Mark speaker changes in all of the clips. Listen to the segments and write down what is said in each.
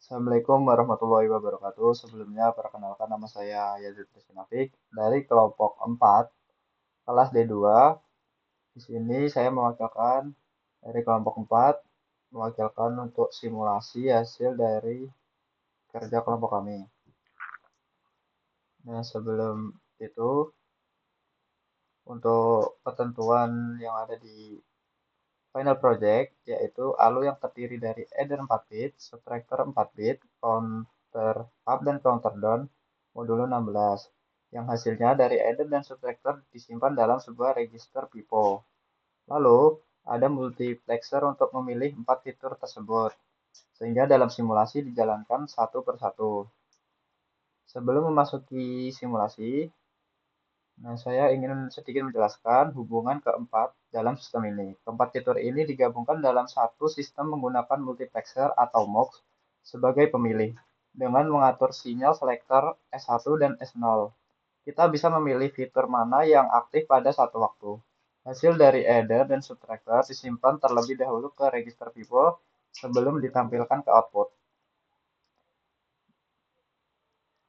Speaker 1: Assalamualaikum warahmatullahi wabarakatuh. Sebelumnya perkenalkan nama saya Yazid Sinafik dari kelompok 4 kelas D2. Di sini saya mewakilkan dari kelompok 4 mewakilkan untuk simulasi hasil dari kerja kelompok kami. Nah, sebelum itu untuk ketentuan yang ada di final project yaitu ALU yang terdiri dari adder 4 bit, subtractor 4 bit, counter up dan counter down modulo 16 yang hasilnya dari adder dan subtractor disimpan dalam sebuah register pipo. Lalu ada multiplexer untuk memilih 4 fitur tersebut sehingga dalam simulasi dijalankan satu persatu. Sebelum memasuki simulasi, nah, saya ingin sedikit menjelaskan hubungan keempat dalam sistem ini. Keempat fitur ini digabungkan dalam satu sistem menggunakan multiplexer atau MUX sebagai pemilih dengan mengatur sinyal selektor S1 dan S0. Kita bisa memilih fitur mana yang aktif pada satu waktu. Hasil dari adder dan subtractor disimpan terlebih dahulu ke register pivot sebelum ditampilkan ke output.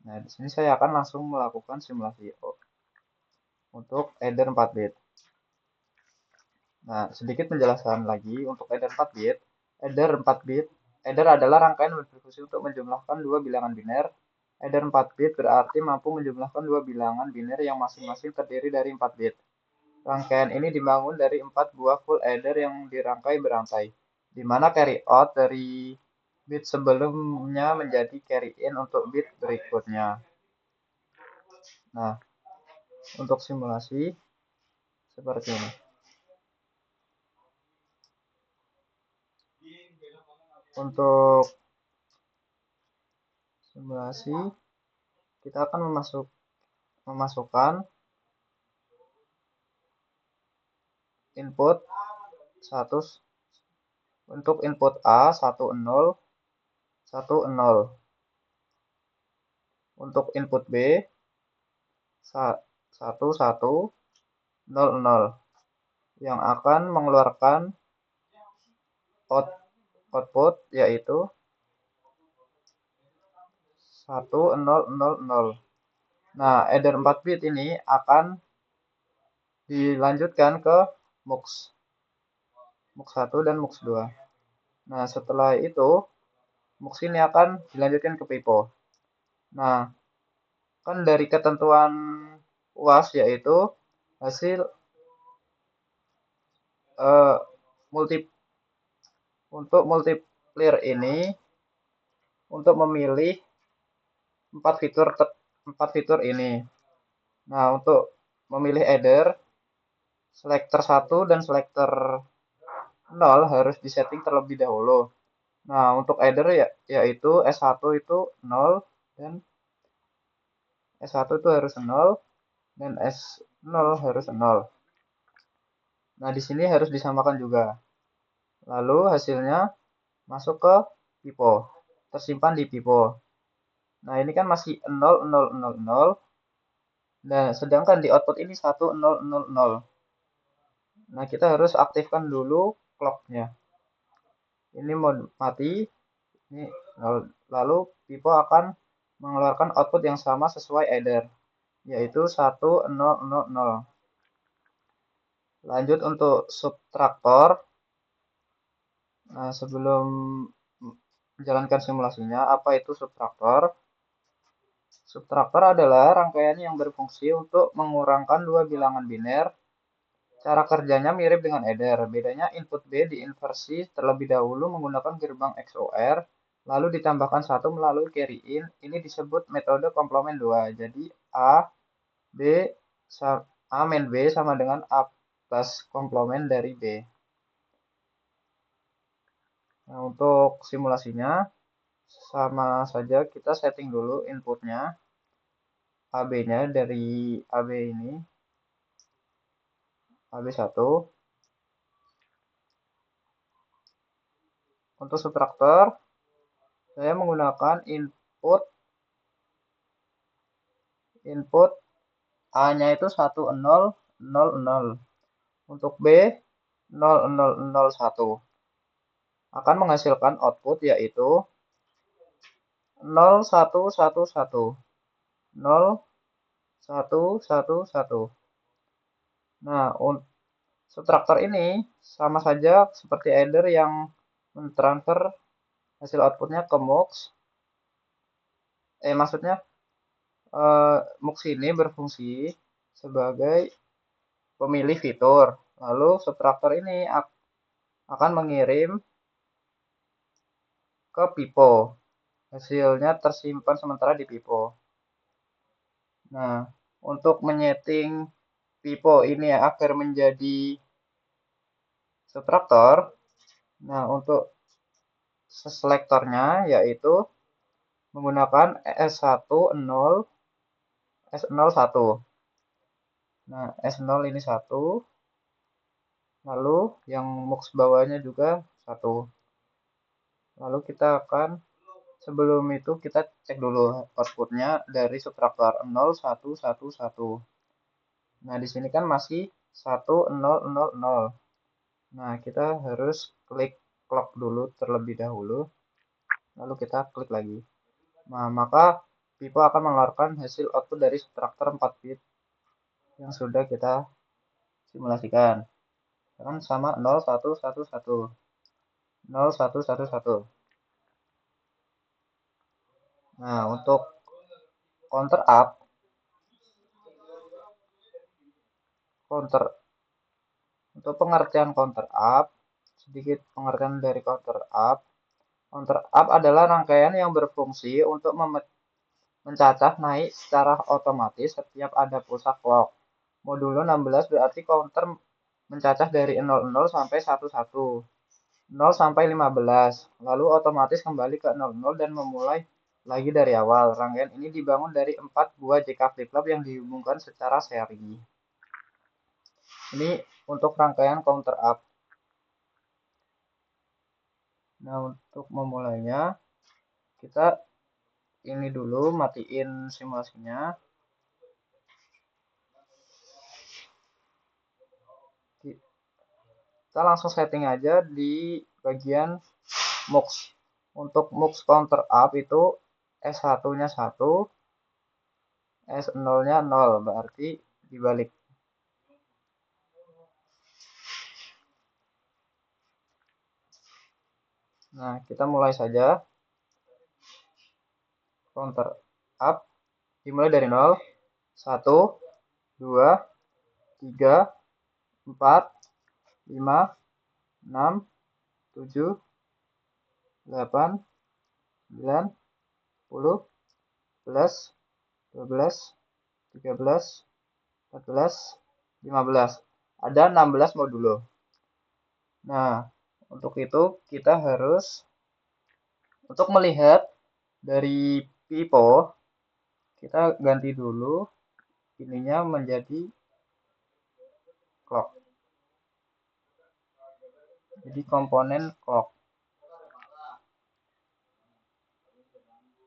Speaker 1: Nah, di sini saya akan langsung melakukan simulasi untuk adder 4 bit. Nah, sedikit penjelasan lagi untuk adder 4 bit. Adder 4 bit, adder adalah rangkaian berfungsi untuk menjumlahkan dua bilangan biner. Adder 4 bit berarti mampu menjumlahkan dua bilangan biner yang masing-masing terdiri dari 4 bit. Rangkaian ini dibangun dari 4 buah full adder yang dirangkai berantai, di mana carry out dari bit sebelumnya menjadi carry in untuk bit berikutnya. Nah, untuk simulasi seperti ini. Untuk simulasi kita akan memasukkan input 1 untuk input A 10 10. Untuk input B 1100 yang akan mengeluarkan output yaitu 1000. Nah, adder 4 bit ini akan dilanjutkan ke MUX 1 dan MUX 2. Nah, setelah itu MUX ini akan dilanjutkan ke pipo. Nah, kan dari ketentuan UAS yaitu hasil untuk multiplier ini untuk memilih 4 fitur ini. Nah, untuk memilih adder, selector 1 dan selector 0 harus disetting terlebih dahulu. Nah, untuk adder yaitu S1 itu 0 dan S1 itu harus 0 dan S0 harus 0. Nah, di sini harus disamakan juga. Lalu hasilnya masuk ke pipo, tersimpan di pipo. Nah, ini kan masih 0, 0, 0, 0. Nah, sedangkan di output ini 1, 0, 0, 0. Nah, kita harus aktifkan dulu clock-nya. Ini mode mati. Ini 0. Lalu pipo akan mengeluarkan output yang sama sesuai adder, yaitu 1, 0, 0, 0. Lanjut untuk subtraktor. Nah, sebelum menjalankan simulasinya, apa itu subtraktor? Subtraktor adalah rangkaian yang berfungsi untuk mengurangkan dua bilangan biner. Cara kerjanya mirip dengan adder, bedanya input B diinversi terlebih dahulu menggunakan gerbang XOR, lalu ditambahkan 1 melalui carry in. Ini disebut metode komplement 2. Jadi A min B sama dengan A plus komplement dari B. Nah, untuk simulasinya sama saja, kita setting dulu inputnya, AB-nya dari AB ini, AB1. Untuk subtraktor, saya menggunakan input A-nya itu 1000. Untuk B 0001 akan menghasilkan output yaitu 0 1 1 1 0 1 1 1. Nah, subtraktor ini sama saja seperti adder yang mentransfer hasil outputnya ke MUX. Maksudnya MUX ini berfungsi sebagai pemilih fitur. Lalu subtraktor ini akan mengirim ke pipo. Hasilnya tersimpan sementara di pipo. Nah, untuk menyeting pipo ini agar menjadi subtraktor, nah untuk selektornya yaitu menggunakan S10 S01. Nah, S0 ini 1, lalu yang MUX bawahnya juga 1. Lalu kita akan sebelum itu kita cek dulu outputnya dari subtraktor 0 1 1 1. Nah, di sini kan masih 1 0 0 0. Nah, kita harus klik clock dulu terlebih dahulu, lalu kita klik lagi. Nah, maka pipo akan mengeluarkan hasil output dari subtraktor 4 bit yang sudah kita simulasikan. Kan sama 0 1 1 1. 0 1 1 1. Nah, untuk counter up, counter untuk pengertian counter up, sedikit pengertian dari counter up. Counter up adalah rangkaian yang berfungsi untuk mencacah naik secara otomatis setiap ada pulsa clock. Modulo 16 berarti counter mencacah dari 00 sampai 11, 0 sampai 15, lalu otomatis kembali ke 00 dan memulai lagi dari awal. Rangkaian ini dibangun dari 4 buah JK flip-flop yang dihubungkan secara seri. Ini untuk rangkaian counter up. Nah, untuk memulainya, kita ini dulu matiin simulasinya. Kita langsung setting aja di bagian MUX. Untuk MUX counter up itu S1-nya 1, S0-nya 0, berarti dibalik. Nah, kita mulai saja. Counter up dimulai dari 0, 1, 2, 3, 4, 5, 6, 7, 8, 9, 10, 11, 12, 13, 14, 15. Ada 16 modulo. Nah, untuk itu kita harus untuk melihat dari pipo, kita ganti dulu ininya menjadi clock. Jadi komponen clock.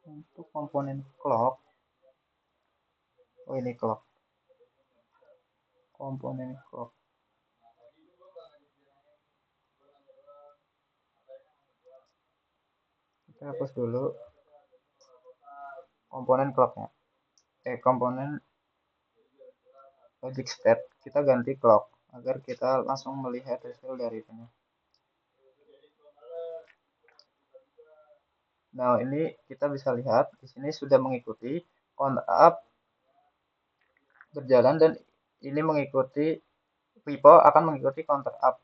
Speaker 1: Untuk komponen clock, oh ini clock. Komponen clock. Kita hapus dulu komponen clocknya. Komponen logic state kita ganti clock agar kita langsung melihat hasil dari ini. Nah, ini kita bisa lihat di sini sudah mengikuti count up berjalan dan ini mengikuti pipo akan mengikuti counter up.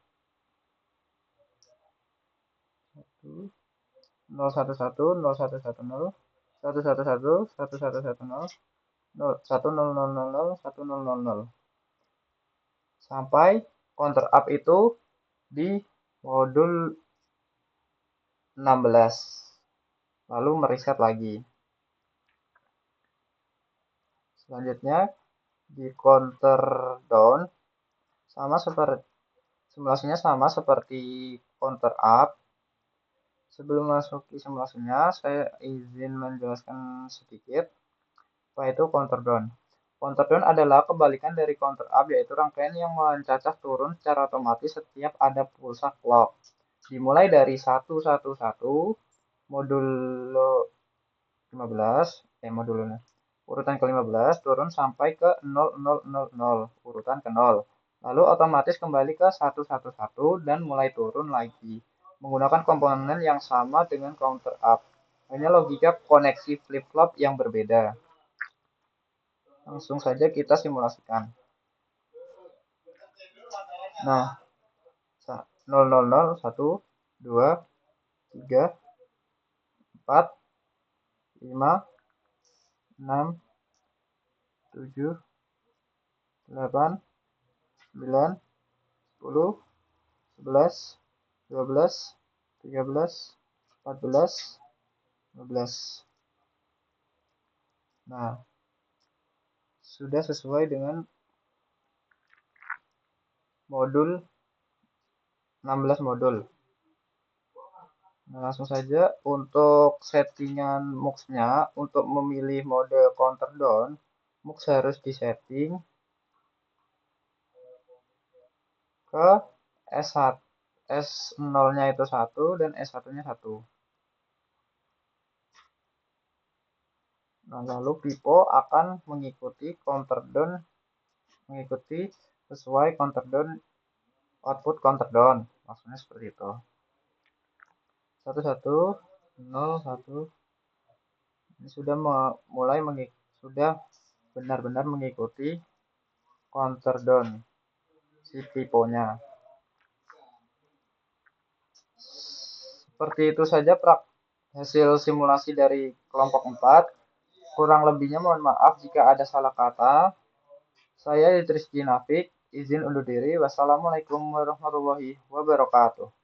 Speaker 1: 011 0110 111 1110 1000 1000 sampai counter up itu di modul 16, lalu mereset lagi. Selanjutnya di counter down sama seperti simulasinya sama seperti counter up. Sebelum masuk ke simulasinya, saya izin menjelaskan sedikit. Setelah itu counter down. Counter down adalah kebalikan dari counter up, yaitu rangkaian yang mencacah turun secara otomatis setiap ada pulsa clock. Dimulai dari 111, modulo 15, modulnya. Urutan ke-15 turun sampai ke 0000, urutan ke 0. Lalu otomatis kembali ke 111 dan mulai turun lagi. Menggunakan komponen yang sama dengan counter up. Hanya logika koneksi flip-flop yang berbeda. Langsung saja kita simulasikan. Nah, 000, 1, 2, 3, 4, 5, 6, 7, 8, 9, 10, 11, 12, 13, 14, 15. Nah, sudah sesuai dengan modul 16 modul. Nah, langsung saja untuk settingan MUX-nya, untuk memilih mode counter down, MUX harus disetting ke S1, S0-nya itu 1 dan S1-nya 1. Nah, lalu pipo akan mengikuti counter down, mengikuti sesuai counter down, output counter down. Maksudnya seperti itu. 11, 0, 1. Ini sudah mulai sudah benar-benar mengikuti counter down si piponya. Seperti itu saja hasil simulasi dari kelompok 4. Kurang lebihnya mohon maaf jika ada salah kata. Saya Idris Jinafik, izin undur diri. Wassalamualaikum warahmatullahi wabarakatuh.